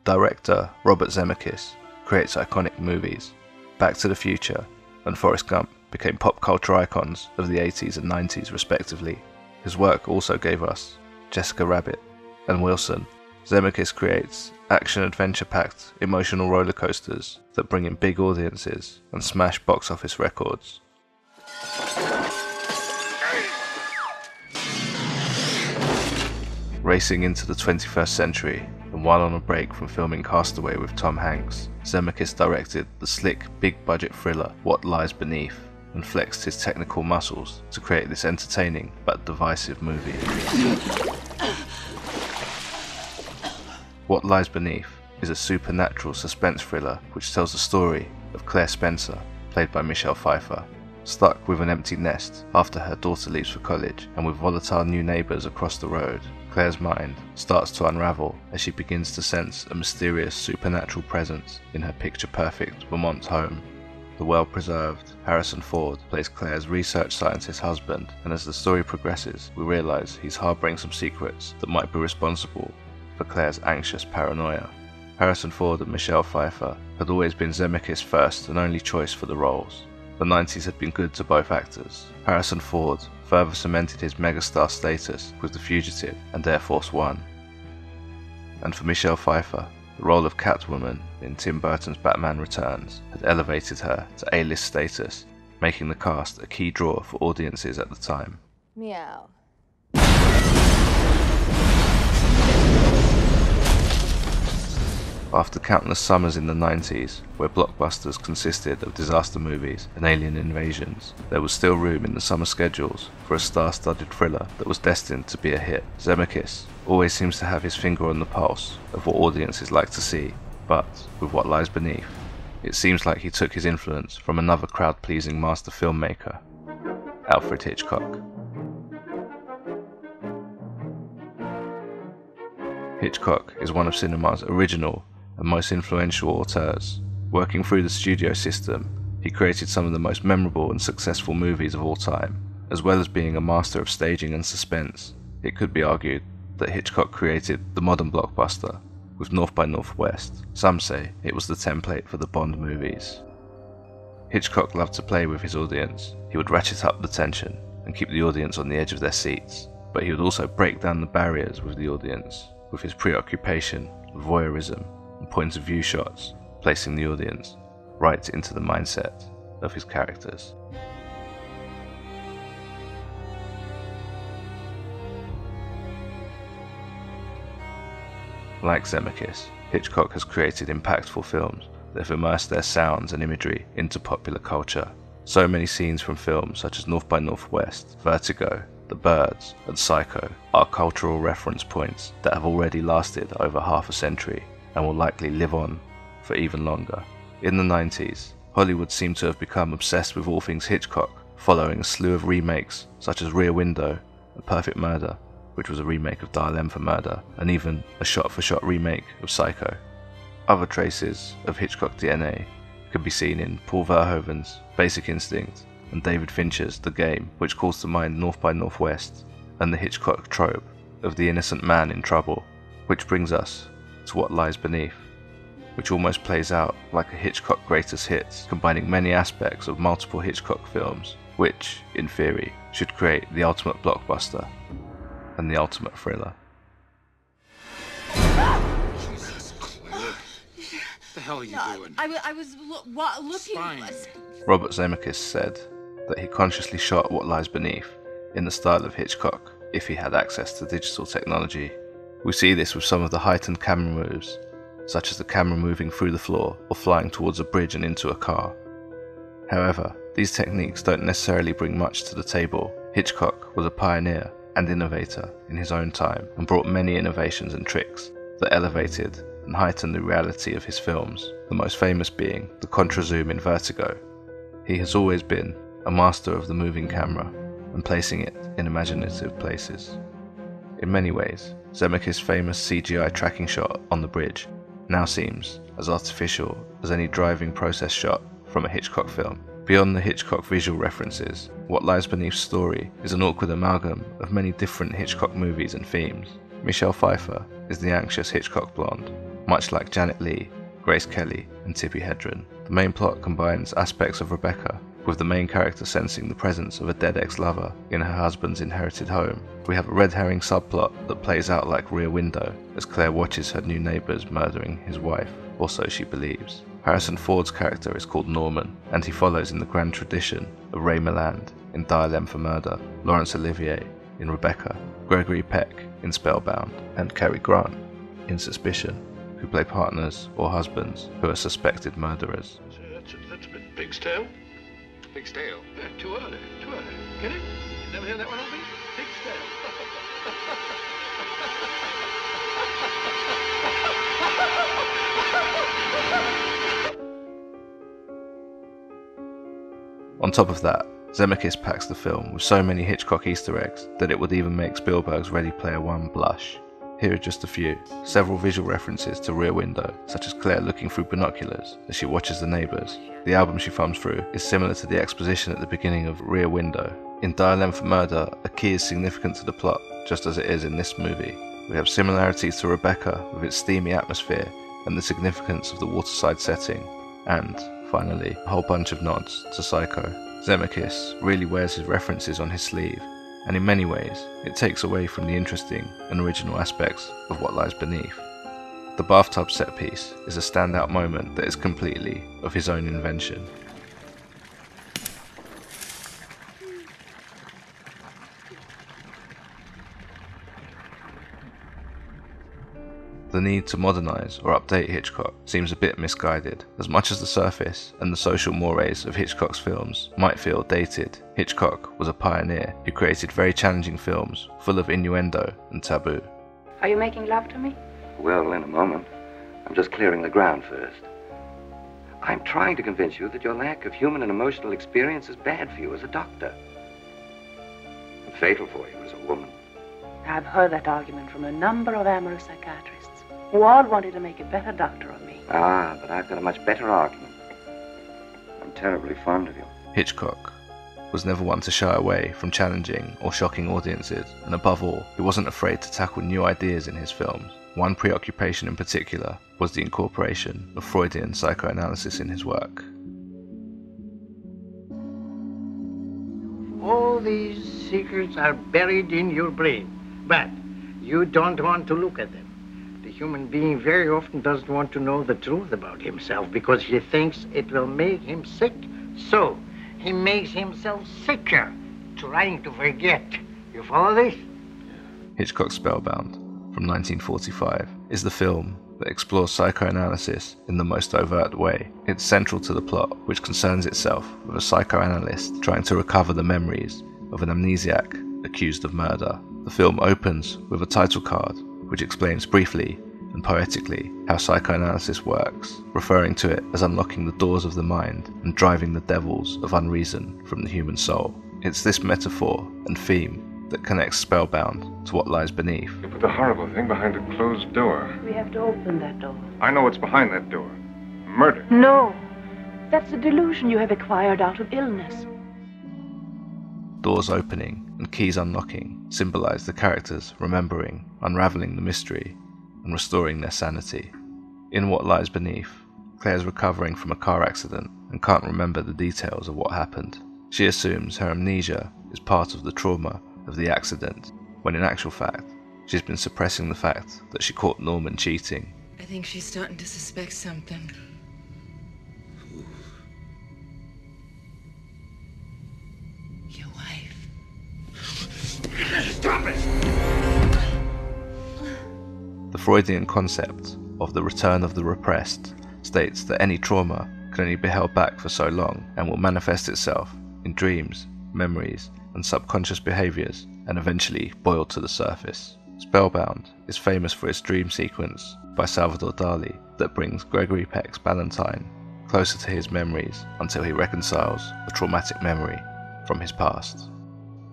Director Robert Zemeckis creates iconic movies. Back to the Future and Forrest Gump became pop culture icons of the 80s and 90s respectively. His work also gave us Jessica Rabbit and Wilson. Zemeckis creates action-adventure-packed emotional roller coasters that bring in big audiences and smash box office records. Racing into the 21st century, and while on a break from filming Castaway with Tom Hanks, Zemeckis directed the slick, big-budget thriller What Lies Beneath, and flexed his technical muscles to create this entertaining but divisive movie. What Lies Beneath is a supernatural suspense thriller which tells the story of Claire Spencer, played by Michelle Pfeiffer, stuck with an empty nest after her daughter leaves for college, and with volatile new neighbours across the road. Claire's mind starts to unravel as she begins to sense a mysterious supernatural presence in her picture-perfect Vermont home. The well-preserved Harrison Ford plays Claire's research scientist husband, and as the story progresses, we realise he's harbouring some secrets that might be responsible for Claire's anxious paranoia. Harrison Ford and Michelle Pfeiffer had always been Zemeckis' first and only choice for the roles. The 90s had been good to both actors. Harrison Ford further cemented his megastar status with The Fugitive and Air Force One. And for Michelle Pfeiffer, the role of Catwoman in Tim Burton's Batman Returns had elevated her to A-list status, making the cast a key draw for audiences at the time. Meow. After countless summers in the 90s, where blockbusters consisted of disaster movies and alien invasions, there was still room in the summer schedules for a star-studded thriller that was destined to be a hit. Zemeckis always seems to have his finger on the pulse of what audiences like to see, but with What Lies Beneath, it seems like he took his influence from another crowd-pleasing master filmmaker, Alfred Hitchcock. Hitchcock is one of cinema's original and most influential auteurs. Working through the studio system, he created some of the most memorable and successful movies of all time. As well as being a master of staging and suspense, it could be argued that Hitchcock created the modern blockbuster with North by Northwest. Some say it was the template for the Bond movies. Hitchcock loved to play with his audience. He would ratchet up the tension and keep the audience on the edge of their seats, but he would also break down the barriers with the audience with his preoccupation with voyeurism and point of view shots, placing the audience right into the mindset of his characters. Like Zemeckis, Hitchcock has created impactful films that have immersed their sounds and imagery into popular culture. So many scenes from films such as North by Northwest, Vertigo, The Birds, and Psycho are cultural reference points that have already lasted over half a century and will likely live on for even longer. In the 90s, Hollywood seemed to have become obsessed with all things Hitchcock, following a slew of remakes such as Rear Window and Perfect Murder, which was a remake of Dial M for Murder, and even a shot-for-shot remake of Psycho. Other traces of Hitchcock DNA can be seen in Paul Verhoeven's Basic Instinct and David Fincher's The Game, which calls to mind North by Northwest and the Hitchcock trope of the innocent man in trouble, which brings us to What Lies Beneath, which almost plays out like a Hitchcock greatest hits, combining many aspects of multiple Hitchcock films, which, in theory, should create the ultimate blockbuster and the ultimate thriller. Jesus, Claire. What the hell are you doing? I was looking. Fine. Robert Zemeckis said that he consciously shot What Lies Beneath in the style of Hitchcock if he had access to digital technology. We see this with some of the heightened camera moves, such as the camera moving through the floor or flying towards a bridge and into a car. However, these techniques don't necessarily bring much to the table. Hitchcock was a pioneer and innovator in his own time and brought many innovations and tricks that elevated and heightened the reality of his films, the most famous being the contra-zoom in Vertigo. He has always been a master of the moving camera and placing it in imaginative places. In many ways, Zemeckis' famous CGI tracking shot on the bridge now seems as artificial as any driving process shot from a Hitchcock film. Beyond the Hitchcock visual references, What Lies Beneath's story is an awkward amalgam of many different Hitchcock movies and themes. Michelle Pfeiffer is the anxious Hitchcock blonde, much like Janet Leigh, Grace Kelly, and Tippi Hedren. The main plot combines aspects of Rebecca, with the main character sensing the presence of a dead ex-lover in her husband's inherited home. We have a red herring subplot that plays out like Rear Window, as Claire watches her new neighbours murdering his wife, or so she believes. Harrison Ford's character is called Norman, and he follows in the grand tradition of Ray Milland in Dial M for Murder, Laurence Olivier in Rebecca, Gregory Peck in Spellbound, and Cary Grant in Suspicion, who play partners or husbands who are suspected murderers. So that's a bit pig's tail. Pig's tail? Yeah, too early. Get it? You never hear that one, Albie? Pig's tail. On top of that, Zemeckis packs the film with so many Hitchcock Easter eggs that it would even make Spielberg's Ready Player One blush. Here are just a few. Several visual references to Rear Window, such as Claire looking through binoculars as she watches the neighbours. The album she thumbs through is similar to the exposition at the beginning of Rear Window. In Dial M for Murder, a key is significant to the plot, just as it is in this movie. We have similarities to Rebecca with its steamy atmosphere and the significance of the waterside setting. And, finally, a whole bunch of nods to Psycho. Zemeckis really wears his references on his sleeve, and in many ways, it takes away from the interesting and original aspects of What Lies Beneath. The bathtub set piece is a standout moment that is completely of his own invention. The need to modernise or update Hitchcock seems a bit misguided. As much as the surface and the social mores of Hitchcock's films might feel dated, Hitchcock was a pioneer who created very challenging films full of innuendo and taboo. Are you making love to me? Well, in a moment. I'm just clearing the ground first. I'm trying to convince you that your lack of human and emotional experience is bad for you as a doctor. And fatal for you as a woman. I've heard that argument from a number of amorous psychiatrists who all wanted to make a better doctor of me. Ah, but I've got a much better argument. I'm terribly fond of you. Hitchcock was never one to shy away from challenging or shocking audiences, and above all, he wasn't afraid to tackle new ideas in his films. One preoccupation in particular was the incorporation of Freudian psychoanalysis in his work. All these secrets are buried in your brain, but you don't want to look at them. The human being very often doesn't want to know the truth about himself because he thinks it will make him sick. So he makes himself sicker, trying to forget. You follow this? Hitchcock's Spellbound, from 1945, is the film that explores psychoanalysis in the most overt way. It's central to the plot, which concerns itself with a psychoanalyst trying to recover the memories of an amnesiac accused of murder. The film opens with a title card, which explains briefly and poetically how psychoanalysis works, referring to it as unlocking the doors of the mind and driving the devils of unreason from the human soul. It's this metaphor and theme that connects Spellbound to What Lies Beneath. You put the horrible thing behind a closed door. We have to open that door. I know what's behind that door. Murder. No, that's a delusion you have acquired out of illness. Doors opening and keys unlocking symbolize the characters remembering, unraveling the mystery, and restoring their sanity. In What Lies Beneath, Claire's recovering from a car accident and can't remember the details of what happened. She assumes her amnesia is part of the trauma of the accident, when in actual fact, she's been suppressing the fact that she caught Norman cheating. I think she's starting to suspect something. Your wife. Stop it! The Freudian concept of the return of the repressed states that any trauma can only be held back for so long and will manifest itself in dreams, memories, and subconscious behaviors, and eventually boil to the surface. Spellbound is famous for its dream sequence by Salvador Dali that brings Gregory Peck's Valentine closer to his memories until he reconciles a traumatic memory from his past.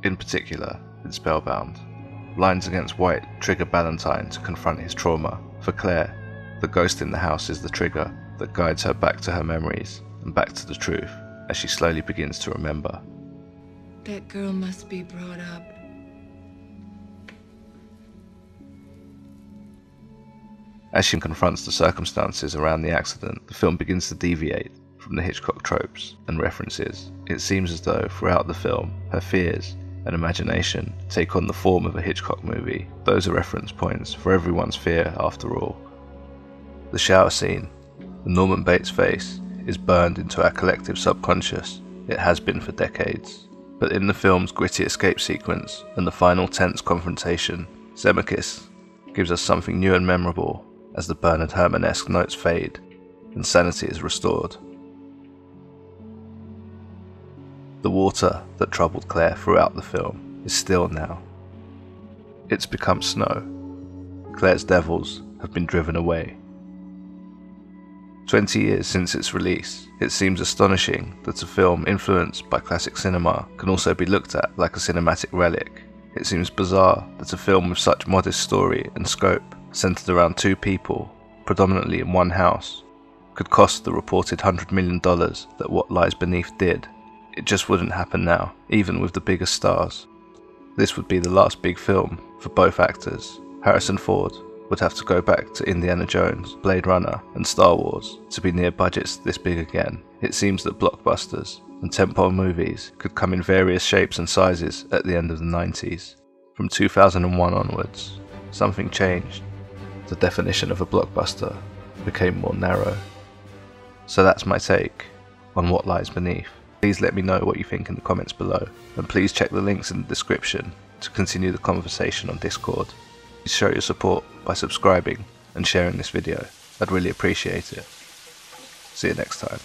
In particular, in Spellbound, lines against White trigger Valentine to confront his trauma. For Claire, the ghost in the house is the trigger that guides her back to her memories and back to the truth as she slowly begins to remember. That girl must be brought up. As she confronts the circumstances around the accident, the film begins to deviate from the Hitchcock tropes and references. It seems as though throughout the film, her fears and imagination take on the form of a Hitchcock movie. Those are reference points for everyone's fear after all. The shower scene, the Norman Bates face, is burned into our collective subconscious. It has been for decades. But in the film's gritty escape sequence and the final tense confrontation, Zemeckis gives us something new and memorable as the Bernard Herrmann-esque notes fade and sanity is restored. The water that troubled Claire throughout the film is still now. It's become snow. Claire's devils have been driven away. 20 years since its release, it seems astonishing that a film influenced by classic cinema can also be looked at like a cinematic relic. It seems bizarre that a film with such modest story and scope, centered around two people, predominantly in one house, could cost the reported $100 million that What Lies Beneath did. It just wouldn't happen now, even with the biggest stars. This would be the last big film for both actors. Harrison Ford would have to go back to Indiana Jones, Blade Runner and Star Wars to be near budgets this big again. It seems that blockbusters and tentpole movies could come in various shapes and sizes at the end of the 90s. From 2001 onwards, something changed. The definition of a blockbuster became more narrow. So that's my take on What Lies Beneath. Please let me know what you think in the comments below, and please check the links in the description to continue the conversation on Discord. Please show your support by subscribing and sharing this video. I'd really appreciate it. See you next time.